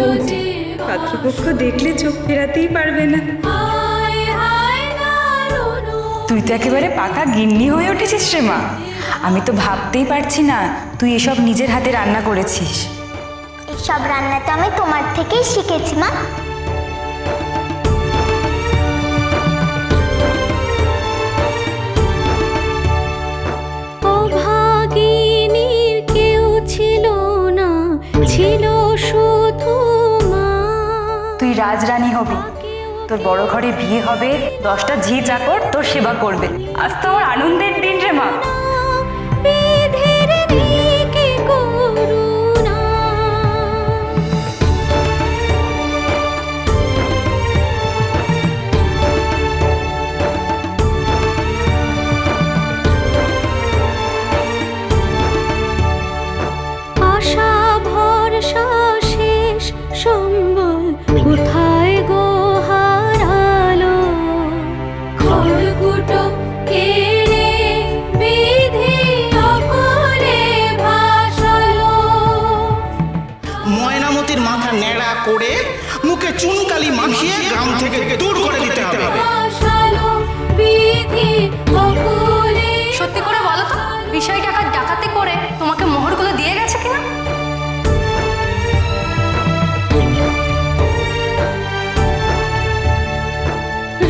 বৌদি, পাত্রপক্ষ দেখলে চোখ ফেরাতেই পারবে না। তুই তো একেবারে পাকা গিন্নি হয়ে উঠেছিস রে মা। আমি তো ভাবতেই পারছি না তুই এসব নিজের হাতে রান্না করেছিস। এসব রান্না তো আমি তোমার থেকেই শিখেছি মা। অভাগিনীর কেউ ছিল না, ছিল শুধু মা। তুই রাজরানী হবি, তোর বড় ঘরে বিয়ে হবে, 10টা ঝি চাকর তোর সেবা করবে। আজ তো আমার আনন্দের দিন রে মা। বিধির দিকে করুণা। আশা ভরসা শেষ সম্বল কোথায় গো হারালো। খড়কুটো কেড়ে বিধি অকলে ভাসালো। ময়নামতির মাথা ন্যাড়া করে মুখে চুনকালি মাখিয়ে গ্রাম থেকে দূর করে দিতে হবে। ভাসালো বিধি অকলে। সত্যি করে বলো তো, বিষয় টাকা ডাকাতি করে তোমাকে মোহরগুলো দিয়ে গেছে কিনা?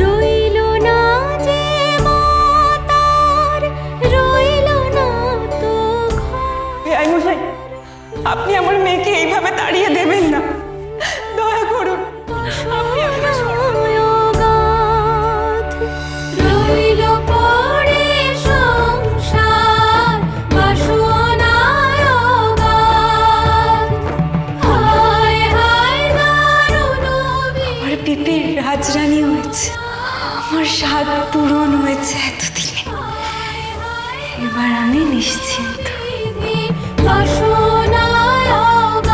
রইল না যে মাতার, রইল না তো ঘর। আই মশাই, আপনি আমার মেয়েকে এইভাবে তাড়িয়ে দেবেন না, দয়া করুন। আপনি আপনার অগাধ রইল পড়ে সংসার, বাসনায় অগাধ। হায় হায় দারুণ আমার পিপির রাজরানী হয়েছে, আমার স্বাদ পূরণ হয়েছে এতদিনে। এবার আমি নিশ্চিন্ত। বিধি, বাসনায় অগাধ।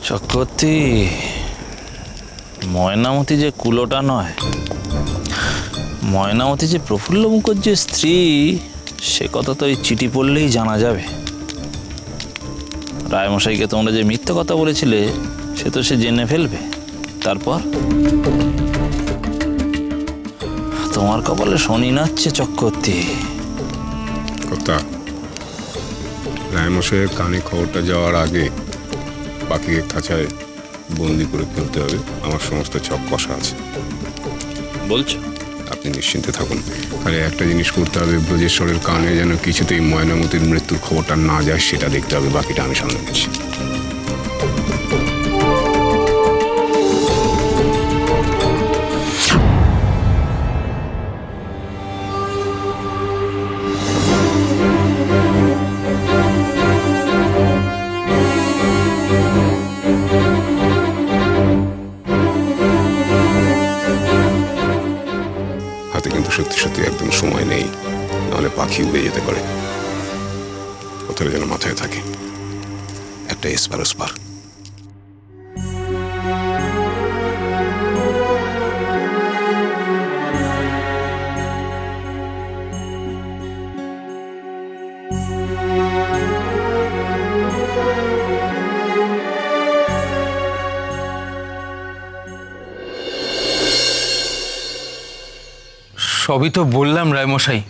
চক্রবর্তী, ময়নামতি যে কুলোটা নয়, ময়নামতি যে প্রফুল্ল মুখার্জির স্ত্রী, সে কথা তো এই চিঠি পড়লেই জানা যাবে। রায়মশাইকে তোমরা যে মিথ্যে কথা বলেছিলে সে তো সে জেনে ফেলবে। তারপর তোমার কপালে শনি নাচছে চক্রবর্তী। কথা রায়মশাইয়ের কানে খবরটা যাওয়ার আগে পাখিকে খাঁচায় বন্দি করে ফেলতে হবে। আমার সমস্ত ছক কষা আছে। বলছো? আপনি নিশ্চিন্তে থাকুন। খালি একটা জিনিস করতে হবে, ব্রজেশ্বরের কানে যেন কিছুতেই ময়নামতির মৃত্যুর খবরটা না যায় সেটা দেখতে হবে। বাকিটা আমি সামনে নিচ্ছি। হাতে কিন্তু সত্যি সত্যি একদম সময় নেই, নাহলে পাখি উড়ে যেতে পারে। কথাটা যেন মাথায় থাকে, একটা এসপার ওসপার। সবই তো বললাম রায়মশাই,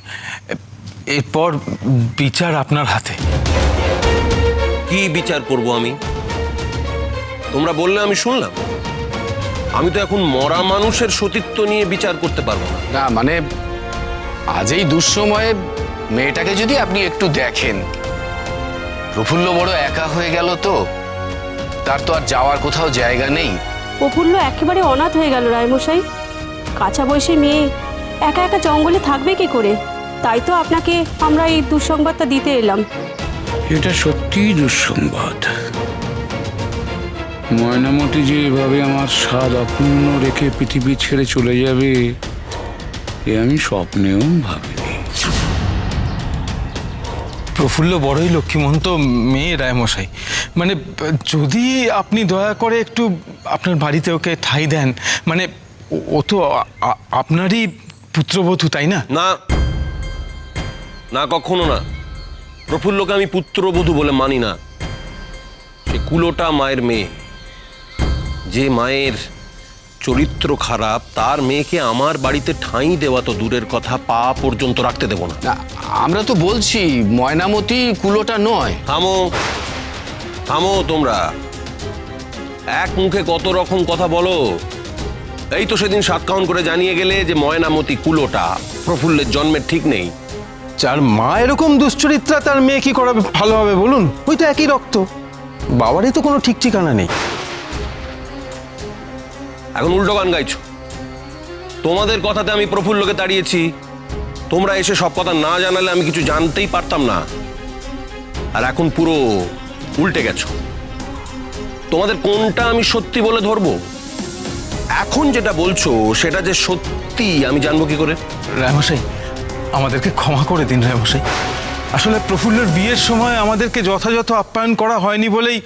এরপর বিচার আপনার হাতে। কি বিচার করব আমি? তোমরা বললে আমি শুনলাম। আমি তো এখন মরা মানুষের সতীত্ব নিয়ে বিচার করতে পারবো না। না মানে আজ এই দুঃসময়ে মেয়েটাকে যদি আপনি একটু দেখেন, প্রফুল্ল বড় একা হয়ে গেল তো, তার তো আর যাওয়ার কোথাও জায়গা নেই। প্রফুল্ল একেবারে অনাথ হয়ে গেল রায়মশাই। কাঁচা বয়সী মেয়ে একা একা জঙ্গলে থাকবে কি করে? তাই তো আপনাকে আমরা এই দুঃসংবাদটা দিতে এলাম। এটা সত্যিই দুঃসংবাদ। ময়নামতি যে এভাবে আমার স্বাদ অপূর্ণ রেখে পৃথিবী ছেড়ে চলে যাবে, এ আমি স্বপ্নেও ভাবিনি। প্রফুল্ল বড়ই লক্ষ্মীমন্ত মেয়ে রায়মশাই, মানে যদি আপনি দয়া করে একটু আপনার বাড়িতে ওকে ঠাঁই দেন, মানে ও তো আপনারই পুত্রবধূ, তাই না? না না, কখনো না। প্রফুল্লকে আমি পুত্রবধূ বলে মানি না। সে কুলোটা মায়ের মেয়ে। যে মায়ের চরিত্র খারাপ তার মেয়েকে আমার বাড়িতে ঠাঁই দেওয়া তো দূরের কথা, পা পর্যন্ত রাখতে দেব না। আমরা তো বলছি ময়নামতি কুলোটা নয়। থামো থামো, তোমরা এক মুখে কত রকম কথা বলো। এই তো সেদিন সাতকাউন করে জানিয়ে গেলে যে ময়নামতি কুলোটা, প্রফুল্লের জন্মের ঠিক নেই। যার মা এরকম দুশ্চরিত্রা তার মেয়ে কি করা ভালো হবে বলুন? ওই তো একই রক্ত, বাবারই তো কোনো ঠিক ঠিকানা নেই। এখন উল্টো গান গাইছো। তোমাদের কথাতে আমি প্রফুল্লকে তাড়িয়েছি, তোমরা এসে সব কথা না জানালে আমি কিছু জানতেই পারতাম না। আর এখন পুরো উল্টে গেছো। তোমাদের কোনটা আমি সত্যি বলে ধরবো? এখন যেটা বলছো সেটা যে সত্যি আমি জানবো কি করে? রায়মশাই, আমাদেরকে ক্ষমা করে দিন রায়মশাই। আসলে প্রফুল্লর বিয়ের সময় আমাদেরকে যথাযথ আপ্যায়ন করা হয়নি বলেই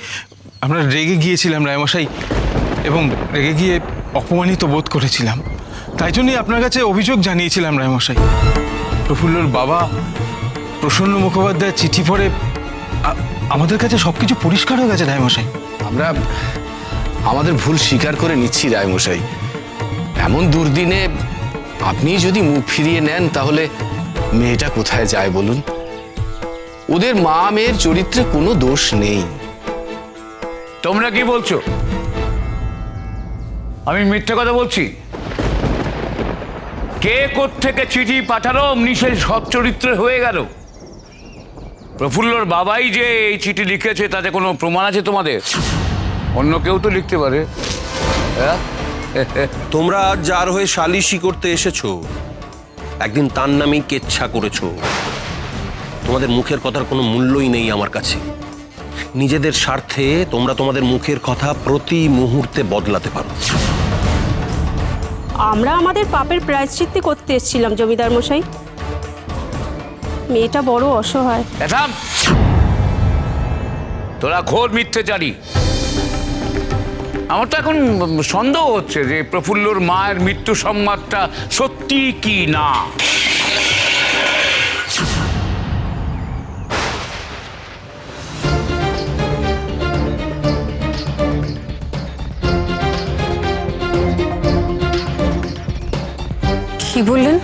আমরা রেগে গিয়েছিলাম রায়মশাই, এবং রেগে গিয়ে অপমানিত বোধ করেছিলাম। তাই জন্যই আপনার কাছে অভিযোগ জানিয়েছিলাম রায়মশাই। প্রফুল্লর বাবা প্রসন্ন মুখোপাধ্যায় চিঠি পড়ে আমাদের কাছে সবকিছু পরিষ্কার হয়ে গেছে রায়মশাই। আমরা আমাদের ভুল স্বীকার করে নিচ্ছি রায়মশাই। এমন দুর্দিনে আপনি যদি মুখ ফিরিয়ে নেন তাহলে মেয়েটা কোথায় যায় বলুন? ওদের মা মেয়ের চরিত্রে কোনো দোষ নেই। তোমরা কি বলছো? আমি মিথ্যে কথা বলছি? কে কোত্থেকে চিঠি পাঠালো অমনি সে সচ্চরিত্র হয়ে গেল? প্রফুল্লর বাবাই যে এই চিঠি লিখেছে তাতে কোনো প্রমাণ আছে তোমাদের? অন্য কেউ তো লিখতে পারে। তোমরা আজ যার হয়ে সালিশি করতে এসেছো, একদিন তার নামেই কেচ্ছা করেছো। তোমাদের মুখের কথার কোনো মূল্যই নেই আমার কাছে। নিজেদের স্বার্থে তোমরা তোমাদের মুখের কথা প্রতি মুহূর্তে বদলাতে পারো। আমরা আমাদের পাপের প্রায়শ্চিত্তি করতে এসেছিলাম জমিদার মশাই। মেয়েটা বড় অসহায়। তোরা ঘোর মিথ্যেচারী। আমার তো এখন সন্দেহ হচ্ছে যে প্রফুল্লর মায়ের মৃত্যু সংবাদটা সত্যি কি না। কি বললেন?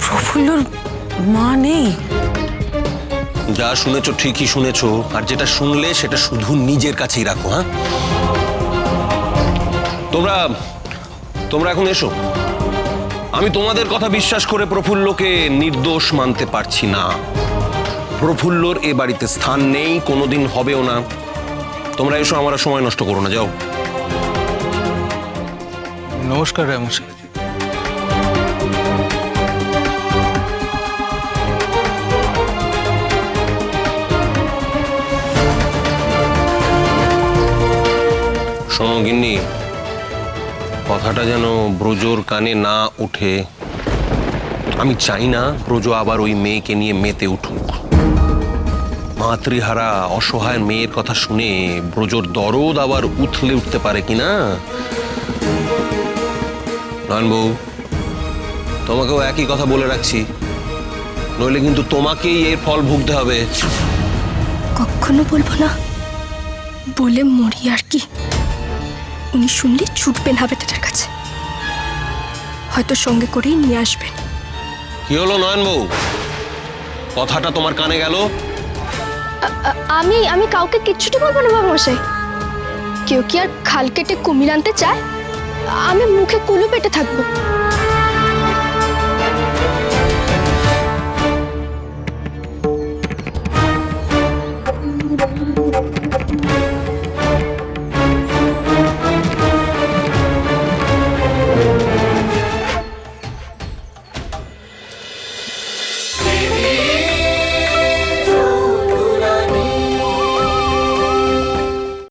প্রফুল্লর মা নেই? যা শুনেছো ঠিকই শুনেছো, আর যেটা শুনলে সেটা শুধু নিজের কাছেই রাখো। হ্যাঁ, তোমরা এখন এসো। আমি তোমাদের কথা বিশ্বাস করে প্রফুল্লকে নির্দোষ মানতে পারছি না। প্রফুল্লর এ বাড়িতে স্থান নেই, কোনোদিন হবেও না। তোমরা এসো, আমার আর সময় নষ্ট করো না, যাও। নমস্কার রায়মশাই। শোনো গিন্নি, কথাটা যেন ব্রজোর কানে না উঠে। আমি চাই না ব্রজ আবার ওই মেয়েকে নিয়ে মেতে উঠুক। মাতৃহারা অসহায় মেয়ের কথা শুনে ব্রজোর দরদ আবার উথলে উঠতে পারে কিনা। নয়নবউ, তোমাকেও একই কথা বলে রাখছি, নইলে কিন্তু তোমাকেই এর ফল ভুগতে হবে। কখনো বলবো না, বলে মরি আর কি। উনি শুনলে ছুটবেন হাবেদারের কাছে, হয়তো সঙ্গে করেই নিয়ে আসবেন। কি হলো নয়নবউ, কথাটা তোমার কানে গেল? আমি কাউকে কিচ্ছুটি বলবো না বাবা মশাই। কেউ কি আর খাল কেটে কুমির আনতে চায়? আমি মুখে কুলু পেটে থাকবো।